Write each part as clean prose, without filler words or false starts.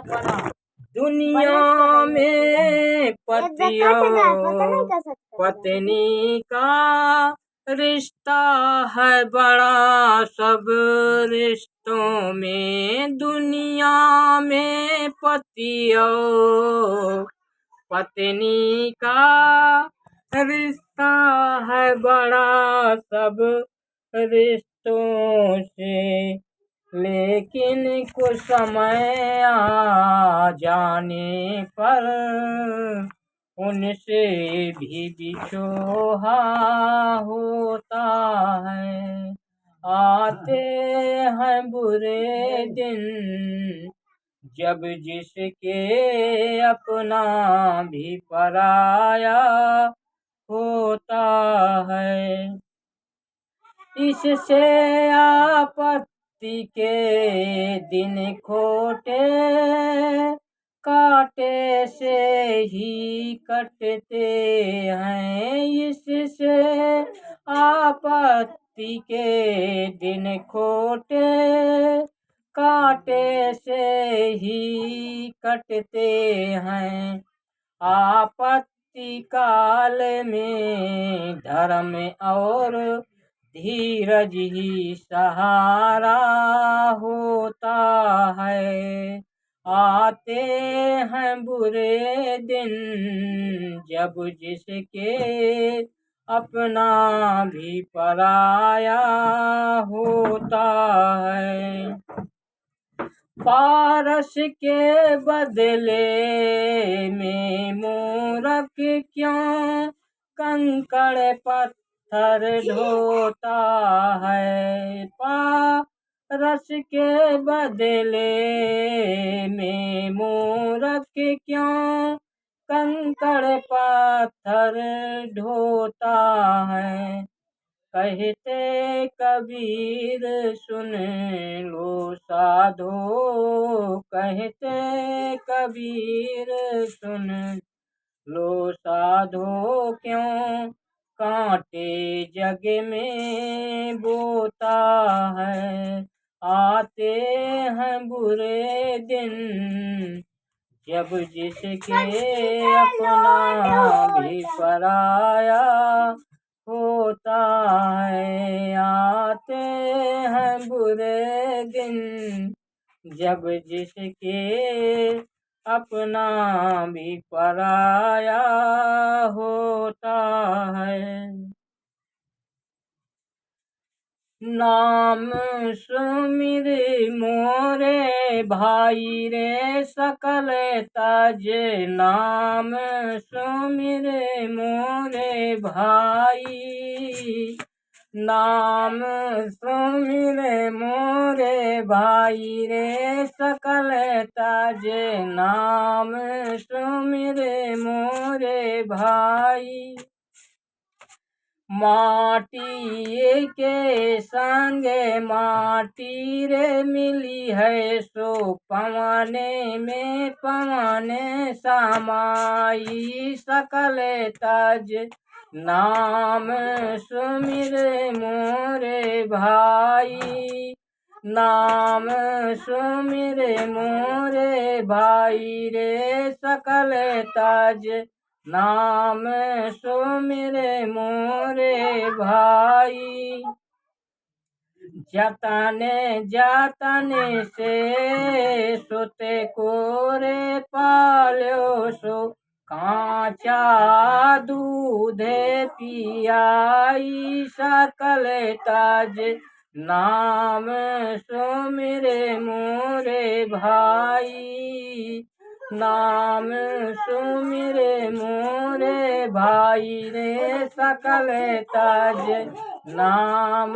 दुनिया में पति और पत्नी का रिश्ता है बड़ा, सब रिश्तों में दुनिया में पति और पत्नी का रिश्ता है बड़ा, सब रिश्तों से। लेकिन कुछ समय आ जाने पर उनसे भी बिछोहा होता है। आते हैं बुरे दिन जब जिसके अपना भी पराया होता है। इससे आपत्ति के दिन खोटे कांटे से ही कटते हैं। इससे आपत्ति के दिन खोटे कांटे से ही कटते हैं। आपत्ति काल में धर्म और धीरज ही सहारा होता है। आते हैं बुरे दिन जब जिसके अपना भी पराया होता है। पारस के बदले में मूरख क्यों कंकड़ पत्थर ढोता है। पारस के बदले में मूरख क्यों कंकड़ पत्थर ढोता है। कहते कबीर सुन लो साधो, कहते कबीर सुन लो साधो, क्यों कांटे जग में बोता है। आते हैं बुरे दिन जब जिसके अपना भी पराया होता है। आते हैं बुरे दिन जब जिसके अपना भी पराया होता है। नाम सुमिर मोरे भाई रे सकल तज, नाम सुमिर मोरे भाई, नाम सुमिर मोरे भाई रे सकल तज, नाम सुमिर मोरे भाई। माटी के संग माटी रे मिली है, सो पवने में पवने समाई। सकल तज नाम सुमिर मोरे भाई, नाम सुमिर मोरे भाई रे सकल तज, नाम सुमिर मोरे भाई। जतने जतने से सुते कोरे पाल्यो, सो कांचा दूध पियाई। सकल तज नाम सुमिर मोरे भाई, नाम सुमिर मोरे भाई रे सकल तज, नाम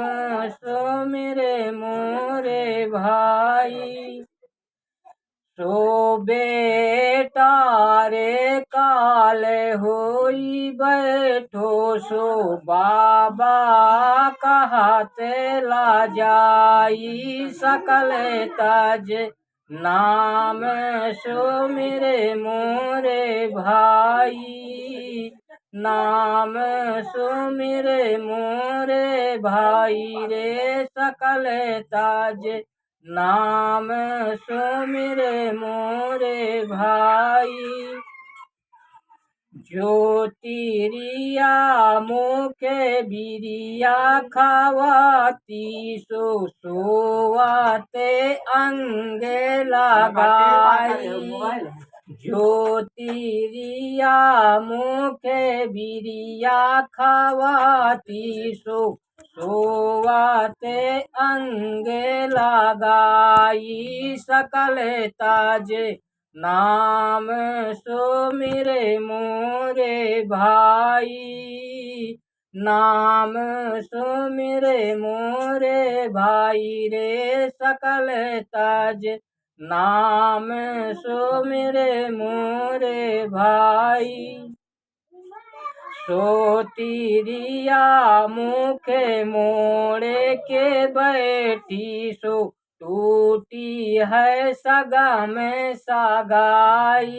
सुमिर मोरे भाई। सो बेटा रे काल होई बैठो, सो बाबा कहते ला जाई। सकल तज नाम सुमिर मोरे भाई, नाम सुमिर मोरे भाई रे सकल तज, नाम सुमिरे मोरे भाई। ज्योतिरिया मुखे बिरिया खावाती सो सोवाते अंगे लगाई। ज्योतिरिया मुखे बिरिया खावाती सो सोवाते अंगे लगाई। सकल ताजे नाम सुमिरे मोरे भाई। नाम सुमिरे मोरे भाई रे सकल ताज नाम सुमिरे मोरे भाई। सोतिरिया मुखे मोड़े के बैठी सो टूटी है सगा में सगाई।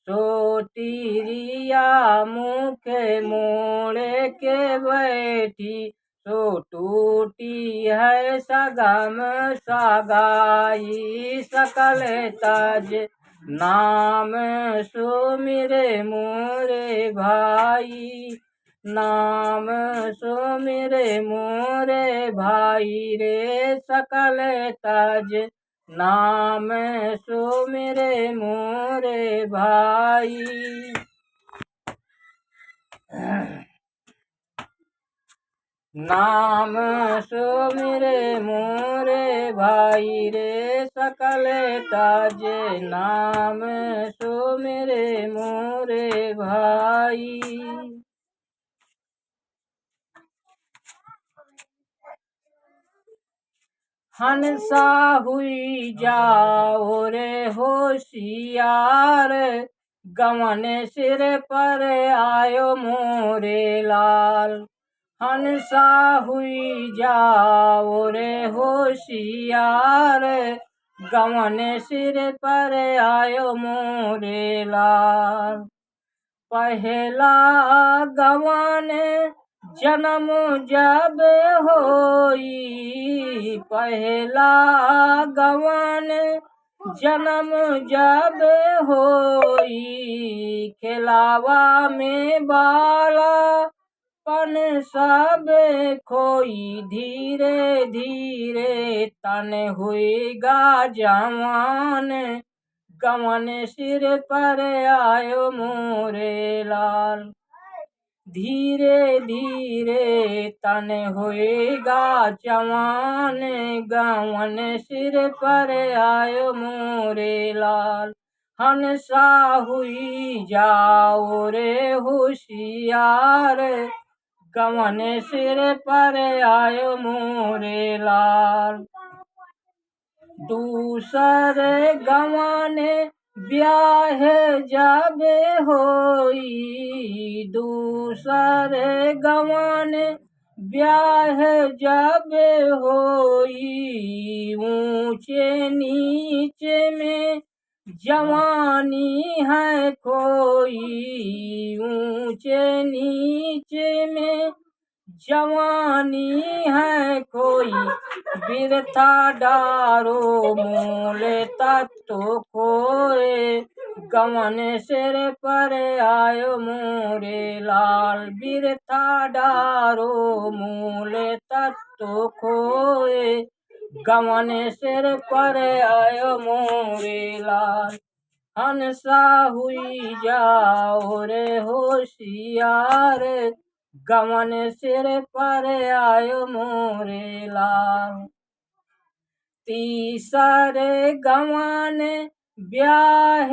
सोतिरिया मुखे मोड़े के बैठी सो टूटी है सगा में सगाई। सकल ताज नाम सुमिरे मोरे भाई। नाम सुमिरे मोरे भाई रे सकल ताज नाम सुमिरे मोरे भाई। नाम सुमिरे मोरे भाई रे सकल ताज नाम सुमिरे मोरे भाई। हंसा हुई जाओ रे होशियार गमन सिर पर आयो मोरे लाल। हंसा हुई जाओ रे होशियार गमन सिर पर आयो मोरे लाल। पहला गवन जन्म जब होई। पहला गवन जन्म जब होई। खिलावा में बाला पन सब खोई। धीरे धीरे तन हुईगा जवान गमन सिर पर आयो मोरे लाल। धीरे धीरे तन होएगा जवान गमन सिर पर आयो मोरे लाल। हंसा हुई जाओ रे होशियार गमन सिर पर आयो मोरे लाल। दूसरे गवाने ब्याह जब होई। दूसरे गवाने ब्याह जब होई। ऊंचे नीचे में जवानी है कोई। ऊंचे नीचे में जवानी है कोई। बिरथा डारो मूल तत्व खोए गमन सिर पर आयो मोरे लाल। बिरथा डारो मूल तत्व खोए गमन सिर पर आयो मोरे लाल। हंसा हुई जाओ रे होशियार गमन सिर पर आयो मोरे लाल। तीसरे गवन ब्याह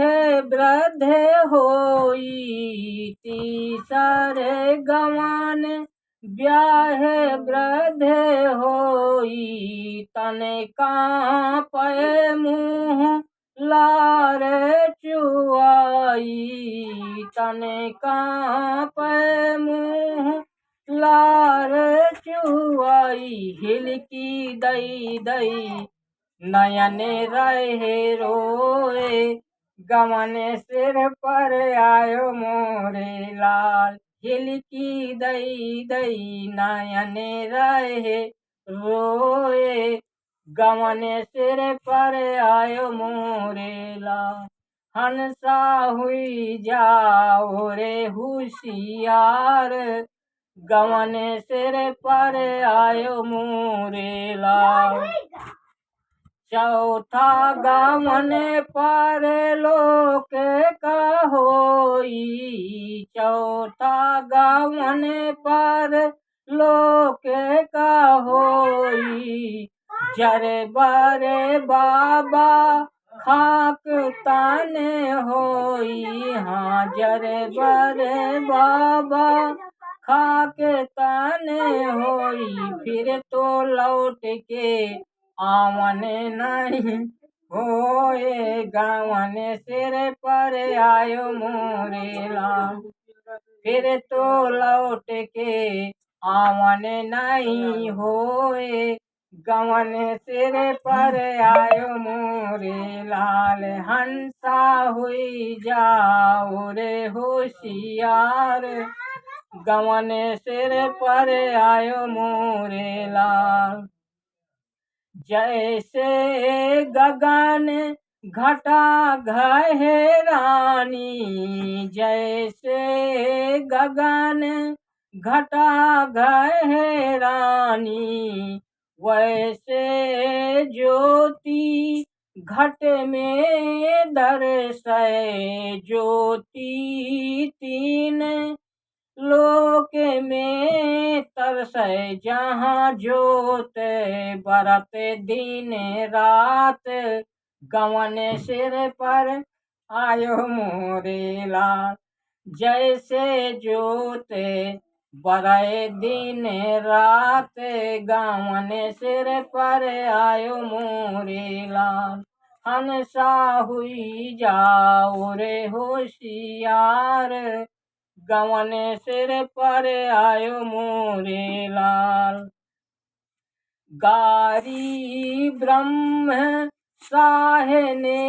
वृद्ध होई। तीसरे गवन ब्याह वृद्ध होई। तन कांपे मुँह लार चुआई। तन कांपे मुँह लार चुआई। हिलकी दई दई नयन रहे रोए गमन सिर पर आयो मोरे लाल। हिलकी दई दई नयन रहे रोए गवन सिर पर आयो मोरेला। हंसा हुई जाओ रे होशियार, गवन सिर पर आयो मोरेला। चौथा गवन पर लोक का होई, चौथा गवन पर लोक का होई। जरे बरे बाबा खाक ताने होई, हाँ जरे बरे बाबा खाक ताने होई। फिर तो लौट के आवन नहीं होए, गवन सिर पर आयो मोरेला। फिर तो लौट के आवन नहीं होए, गवन सिर पर आयो मोरे लाल। हंसा हुई जाओ रे होशियार, गवन सिर पर आयो मोरे लाल। जैसे गगन घटा गहरानी, जैसे गगन घटा गहरानी, वैसे ज्योति घट में दर्शय। ज्योति तीन लोक में तरसै, जहाँ ज्योत बरत दिन रात, गवन सिर पर आयो मोरेला। जैसे ज्योत बरय दिन रात, गवन सिर पर आयो मोरेला। हंसा हुई जाओ रे होशियार, गवन सिर पर आयो मोरे लाल। गारी ब्रह्म साह ने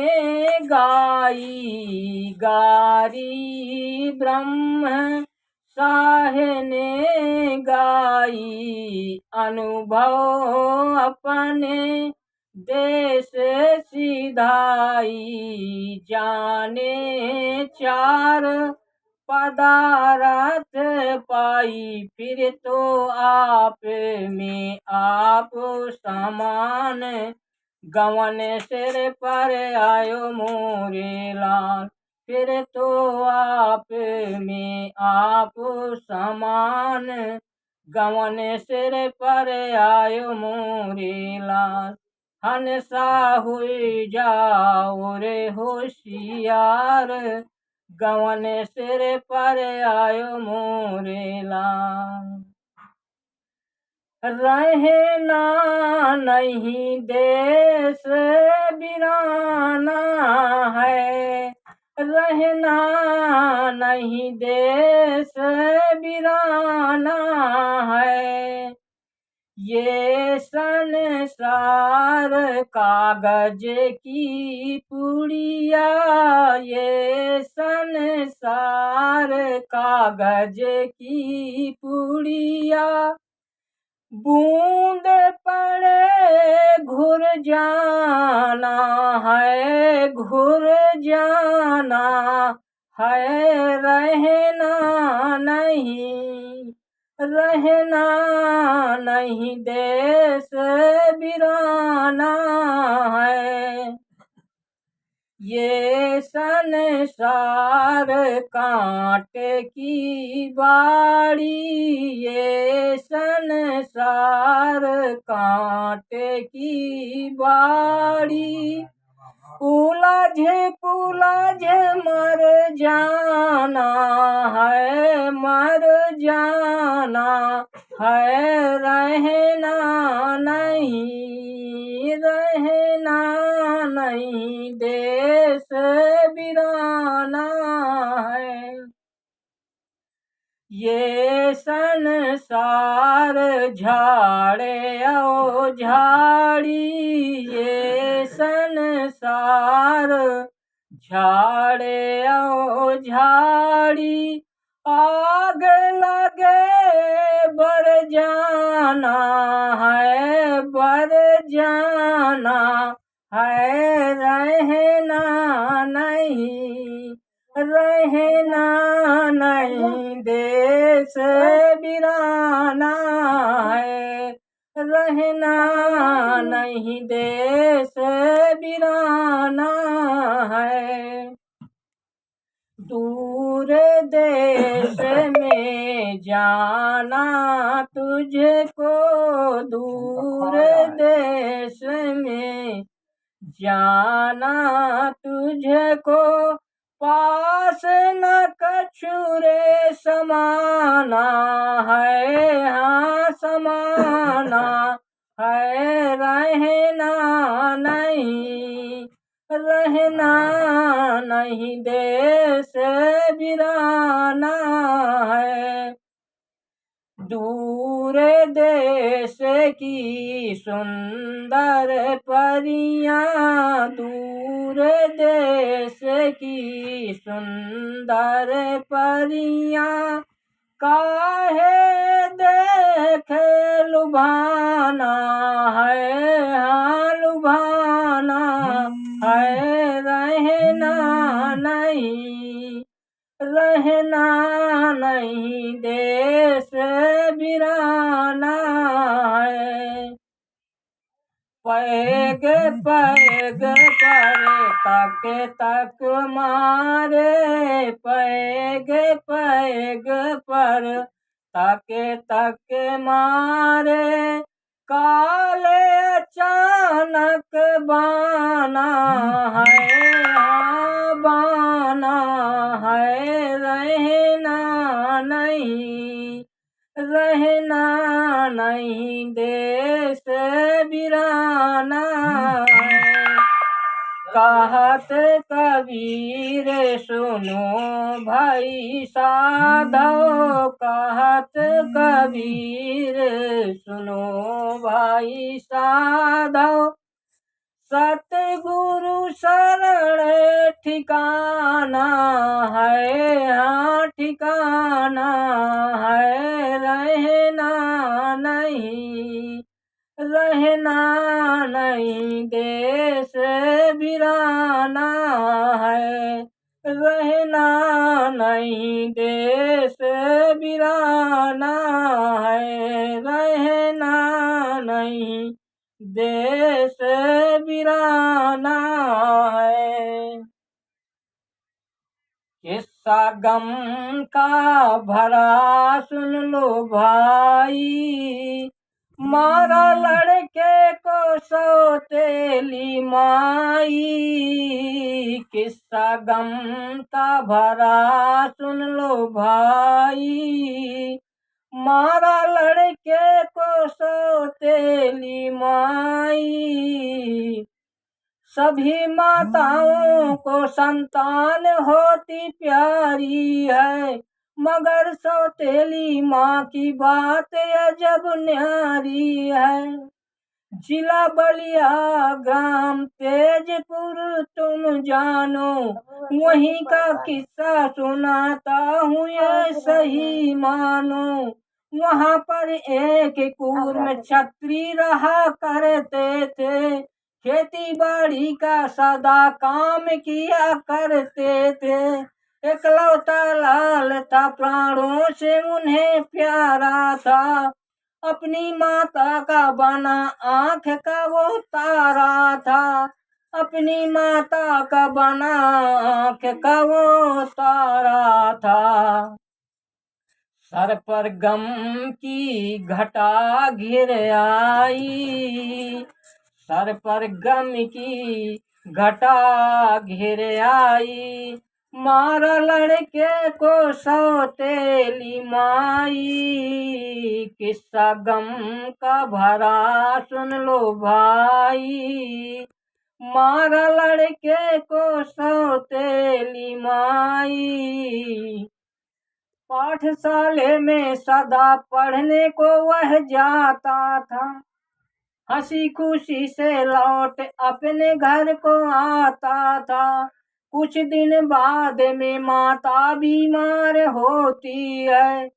गाई, गारी ब्रह्म साह ने गाई। अनुभव अपने देश सिधाई, जाने चार पदारथ पाई। फिर तो आप में आप समान, गवन सिर पर आयो मोरे लाल। फिर तो आप में आप समान, गवन सिर पर आयो मोरे लाल। हंसा हुई जाओ रे होशियार, गवन सिर पर आयो मोरे लाल। रहना नहीं देश बिराना है, रहना नहीं देश बिराना है। ये संसार कागज की पुड़िया, ये संसार कागज की पुड़िया। बूंद पड़े घुर जाना है, घुर जाना है। रहना नहीं, रहना नहीं देश बिराना है। ये संसार कांटे की बाड़ी, ये संसार कांटे की बाड़ी। उलझ मर जाना है, मर जाना है। रहना नहीं, रहना नहीं देश बिराना है। ये संसार झाड़े ओ झाड़ी, ये संसार झाड़े ओ झाड़ी। आग लगे बर जाना है, बर जाना है, रहना नहीं, रहना नहीं, देश बिराना है, रहना नहीं, देश बिराना है। दूर देश में जाना तुझको, दूर देश में जाना तुझको, पास न कछुरे समाना है, हाँ समाना है, रहना नहीं, रहना नहीं, देश बिराना है। दूर देश की सुंदर परियां, दूर देश की सुंदर परियां, काहे देख लुभाना है, हाँ लुभाना है, रहना नहीं, रहना नहीं, देश बिराना है। पैग पैग पर तक तक मारे, पैग पैग पर तक तक मारे, काले अचानक बाना है, हाँ बाना है, रहना नहीं, रहना नहीं, देश बिराना है। कहत कबीर सुनो भाई साधो, कहत कबीर सुनो भाई साधो, सतगुरु शरण ठिकाना है, हाँ ठिकाना है, रहना नहीं, रहना नहीं, देश बिराना है, रहना नहीं, देश बिराना है, रहना नहीं, देश बिराना है। किस्सा गम का भरा सुन लो भाई, मारा लड़के को सौतेली माई, किस्सा गम का भरा सुन लो भाई, मारा लड़के को सौतेली माई। सभी माताओं को संतान होती प्यारी है, मगर सौतेली माँ की बात अजब न्यारी है। जिला बलिया ग्राम तेजपुर तुम जानो, वहीं का किस्सा सुनाता हूँ ये सही मानो। वहाँ पर एक कूर्म छत्री रहा करते थे, खेती बाड़ी का सदा काम किया करते थे। एकलौता लाल था, प्राणों से उन्हें प्यारा था, अपनी माता का बना आँख का वो तारा था, अपनी माता का बना आँख का वो तारा था। सर पर गम की घटा घिर आई, सर पर गम की घटा घिर आई, मारा लड़के को सौतेली माई। किस्सा गम का भरा सुन लो भाई, मारा लड़के को सौतेली माई। पाठशाले में सदा पढ़ने को वह जाता था, हंसी खुशी से लौट अपने घर को आता था। कुछ दिन बाद में माता बीमार होती है,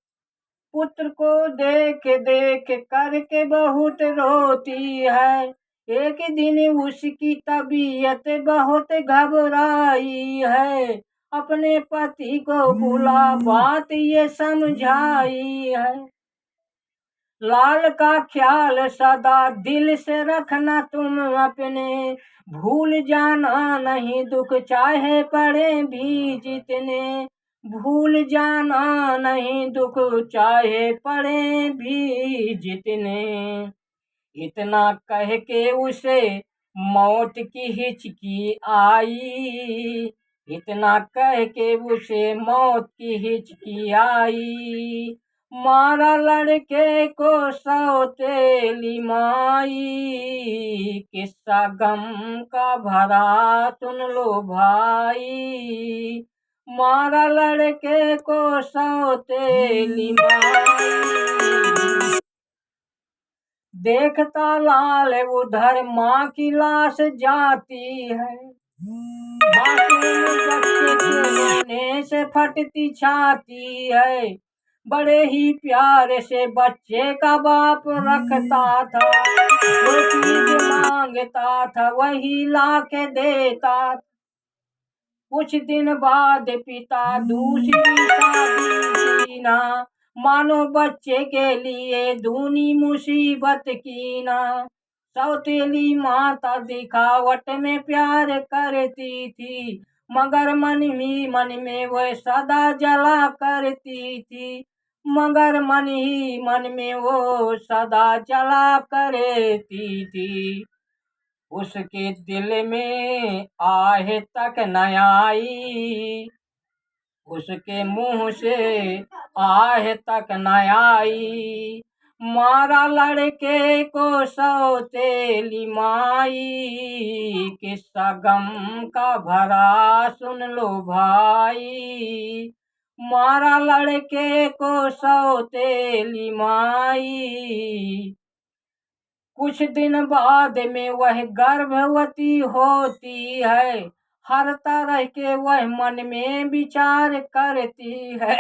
पुत्र को देख देख करके बहुत रोती है। एक दिन उसकी तबीयत बहुत घबराई है, अपने पति को बुला बात ये समझाई है। लाल का ख्याल सदा दिल से रखना तुम अपने, भूल जाना नहीं दुख चाहे पड़े भी जितने, भूल जाना नहीं दुख चाहे पड़े भी जितने। इतना कह के उसे मौत की हिचकी आई, इतना कह के उसे मौत की हिचकी आई। मारा लड़के को सौतेली माई, किस्सा गम का भरा सुन लो भाई। मारा लड़के को सौतेली माई। देखता लाल उधर माँ की लाश जाती है, मासूम बच्चे के रोने से फटती छाती है। बड़े ही प्यार से बच्चे का बाप रखता था, जो चीज मांगता था वही ला के देता। कुछ दिन बाद पिता दूसरी शादी की ना, मानो बच्चे के लिए दूनी मुसीबत की ना। सौतेली माता दिखावट में प्यार करती थी, मगर मन ही मन में वह सदा जला करती थी, मगर मन ही मन में वो सदा जला करती थी। उसके दिल में आह तक न आई, उसके मुंह से आह तक न आई। मारा लड़के को सौतेली माई, किस्सा गम का भरा सुन लो भाई। मारा लड़के को सौतेली माई। कुछ दिन बाद में वह गर्भवती होती है, हर तरह के वह मन में विचार करती है।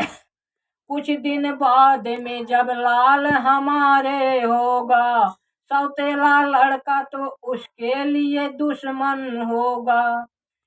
कुछ दिन बाद में जब लाल हमारे होगा, सौतेला लड़का तो उसके लिए दुश्मन होगा।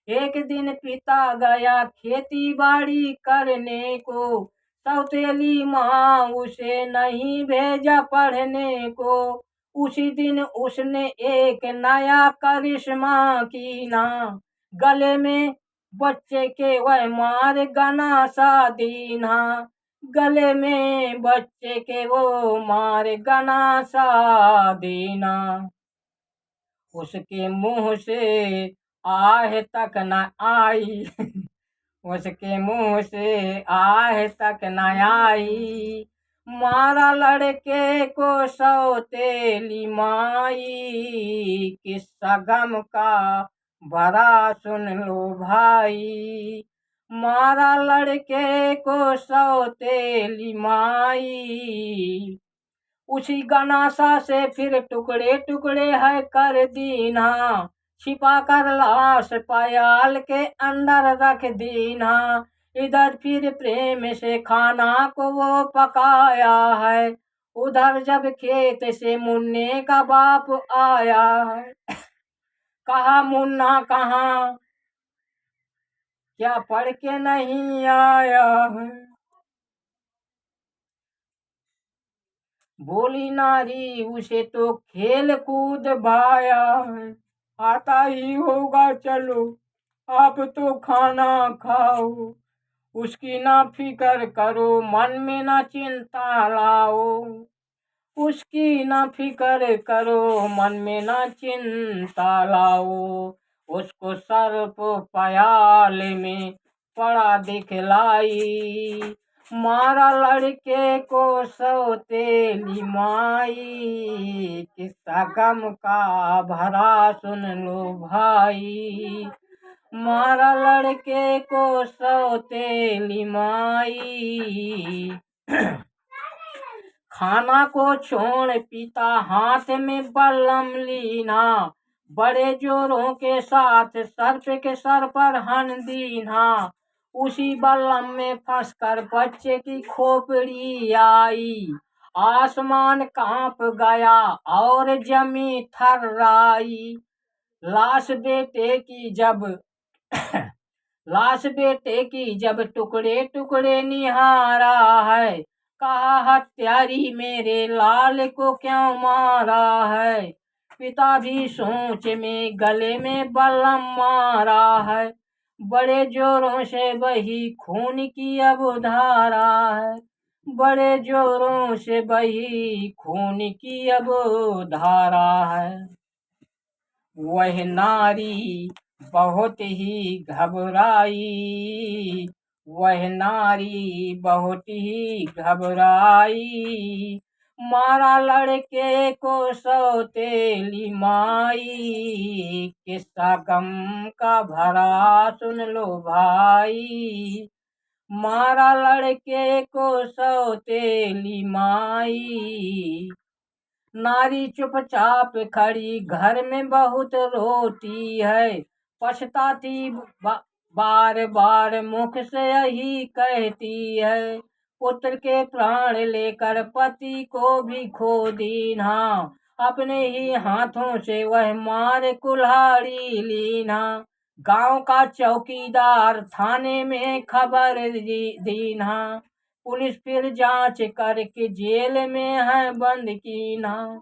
एक दिन पिता गया खेती बाड़ी करने को, सौतेली माँ उसे नहीं भेजा पढ़ने को। उसी दिन उसने एक नया करिश्मा की ना, गले में बच्चे के वह मार गना सा दीना, गले में बच्चे के वो मार गना सा देना। उसके मुंह से आह तक न आई, उसके मुंह से आह तक न आई। मारा लड़के को सौतेली माई, किस्सा गम का भरा सुन लो भाई। मारा लड़के को सौतेली माई। उसी गनासा से फिर टुकड़े टुकड़े है कर दीना, छिपा कर लाश पायाल के अंदर रख दीना। इधर फिर प्रेम से खाना को वो पकाया है, उधर जब खेत से मुन्ने का बाप आया है। कहा मुन्ना कहाँ, क्या पढ़ के नहीं आया है। बोली नारी उसे तो खेल कूद भाया है, आता ही होगा चलो आप तो खाना खाओ। उसकी ना फिकर करो मन में ना चिंता लाओ, उसकी ना फिकर करो मन में ना चिंता लाओ। उसको सर्प प्याल में पड़ा दिखलाई, मारा लड़के को सौतेली माई। किस्सा गम का भरा सुन लो भाई, मारा लड़के को सौतेली माई। खाना को छोड़ पिता हाथ में बल्लम लीना, बड़े जोरों के साथ सर्प के सर पर हन दीना। उसी बल्लम में फंसकर बच्चे की खोपड़ी आई। आसमान कांप गया और जमी थर्राई। लाश बेटे की जब लाश बेटे की जब टुकड़े टुकड़े निहारा है, कहा हत्यारी मेरे लाल को क्यों मारा है। पिता भी सोच में गले में बल्लम मारा है। बड़े जोरों से बही खून की अब धारा है। बड़े जोरों से बही खून की अब धारा है। वह नारी बहुत ही घबराई। वह नारी बहुत ही घबराई। मारा लड़के को सौतेली माई। किस्सा गम का भरा सुन लो भाई। मारा लड़के को सौतेली माई। नारी चुपचाप खड़ी घर में बहुत रोती है। पछताती बार बार मुख से यही कहती है। पुत्र के प्राण लेकर पति को भी खो दीना। अपने ही हाथों से वह मार कुल्हाड़ी लीना। गांव का चौकीदार थाने में खबर दीना। पुलिस फिर जांच करके जेल में है बंद की ना।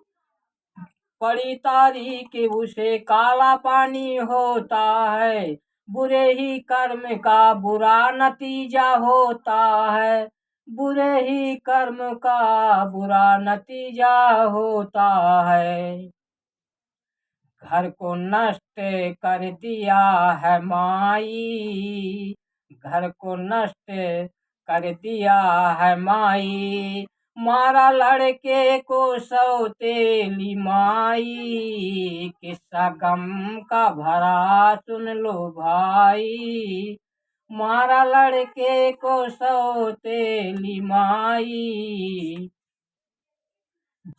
बड़ी तारीख उसे काला पानी होता है। बुरे ही कर्म का बुरा नतीजा होता है। बुरे ही कर्म का बुरा नतीजा होता है। घर को नष्ट कर दिया है माई। घर को नष्ट कर दिया है माई। मारा लड़के को सौतेली माई। किस्सा गम का भरा सुन लो भाई। मारा लड़के को सौतेली माई।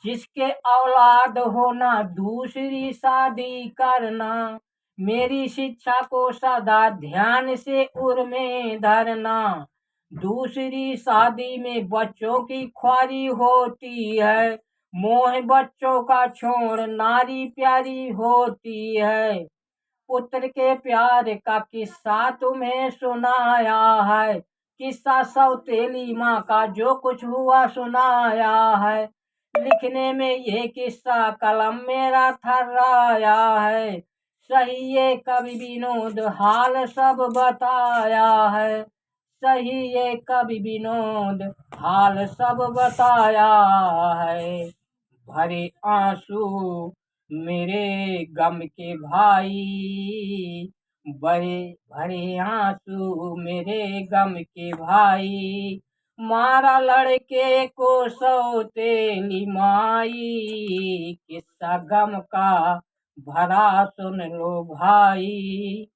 जिसके औलाद होना दूसरी शादी करना। मेरी शिक्षा को सदा ध्यान से उर में धरना। दूसरी शादी में बच्चों की ख्वारी होती है। मोह बच्चों का छोड़ नारी प्यारी होती है। पुत्र के प्यार का किस्सा तुम्हें सुनाया है। किस्सा सौतेली माँ का जो कुछ हुआ सुनाया है। लिखने में ये किस्सा कलम मेरा थर्राया है। सही ये कवि विनोद हाल सब बताया है। सही ये कवि विनोद हाल सब बताया है। भरे आंसू मेरे गम के भाई। बड़े भरे आंसू मेरे गम के भाई। मारा लड़के को सौतेली माई। किस्सा गम का भरा सुन लो भाई।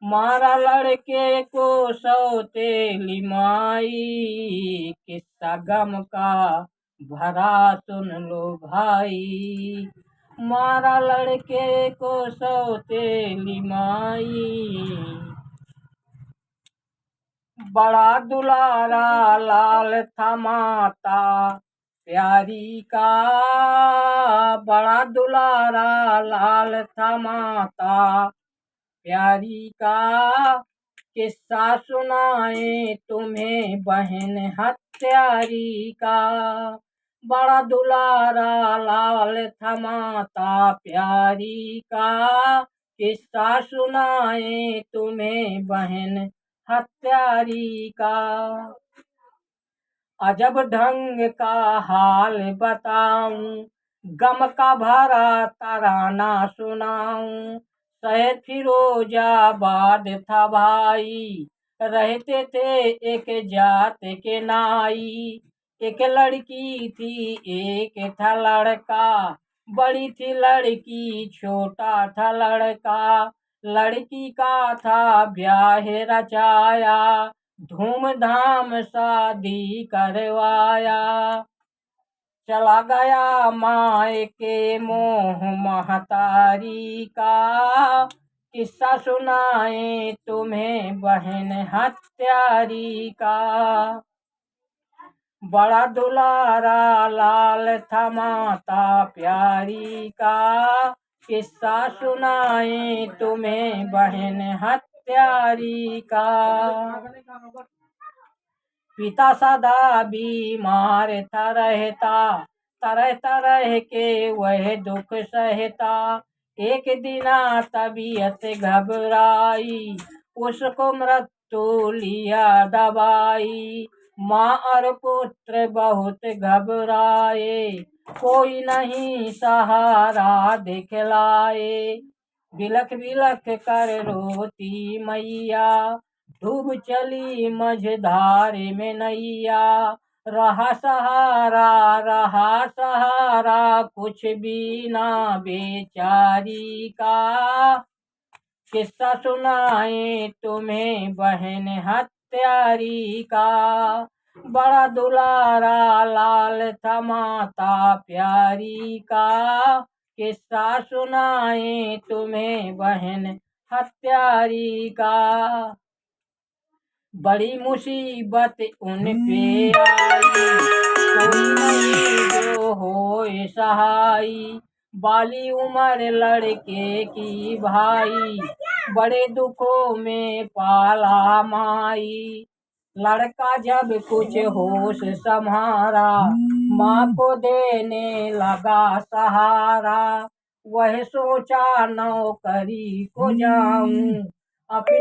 मारा लड़के को सौतेली माई। किस्सा गम का भरा सुन लो भाई। मारा लड़के को सौतेली माई। बड़ा दुलारा लाल था माता प्यारी का। बड़ा दुलारा लाल था माता प्यारी का। किस्सा सुनाए तुम्हें बहन हत्यारी का। बड़ा दुलारा लाल था माता प्यारी का। किस्सा सुनाए तुम्हें बहन हत्यारी का। अजब ढंग का हाल बताऊं। गम का भरा तराना सुनाऊं। शहर फिरोजाबाद था भाई। रहते थे एक जात के नाई। एक लड़की थी एक था लड़का। बड़ी थी लड़की छोटा था लड़का। लड़की का था ब्याह रचाया। धूमधाम शादी करवाया। चला गया माए के मोह महतारी का, किस्सा सुनाए तुम्हें बहन हत्यारी का। बड़ा दुलारा लाल था माता प्यारी का, किस्सा सुनाए तुम्हें बहन हत्यारी का। पिता सदा बीमार था रहता, तरह तरह के वह दुख सहता। एक दिन तबीयत घबराई, उसको मृत्यु लिया दबाई। माँ और पुत्र बहुत घबराए, कोई नहीं सहारा दिखलाए। बिलख बिलख कर रोती मैया, डूब चली मझधार में नैया। रहा सहारा कुछ भी ना बेचारी का, किस्सा सुनाए तुम्हें बहन हत्यारी का। बड़ा दुलारा लाल था माता प्यारी का, किस्सा सुनाए तुम्हें बहन हत्यारी का। बड़ी मुसीबत उन पे आई, कोई नहीं जो होए सहाई। बाली उम्र लड़के की भाई, बड़े दुखों में पाला माई। लड़का जब कुछ होश संभारा, माँ को देने लगा सहारा। वह सोचा नौकरी को जाऊं, अपनी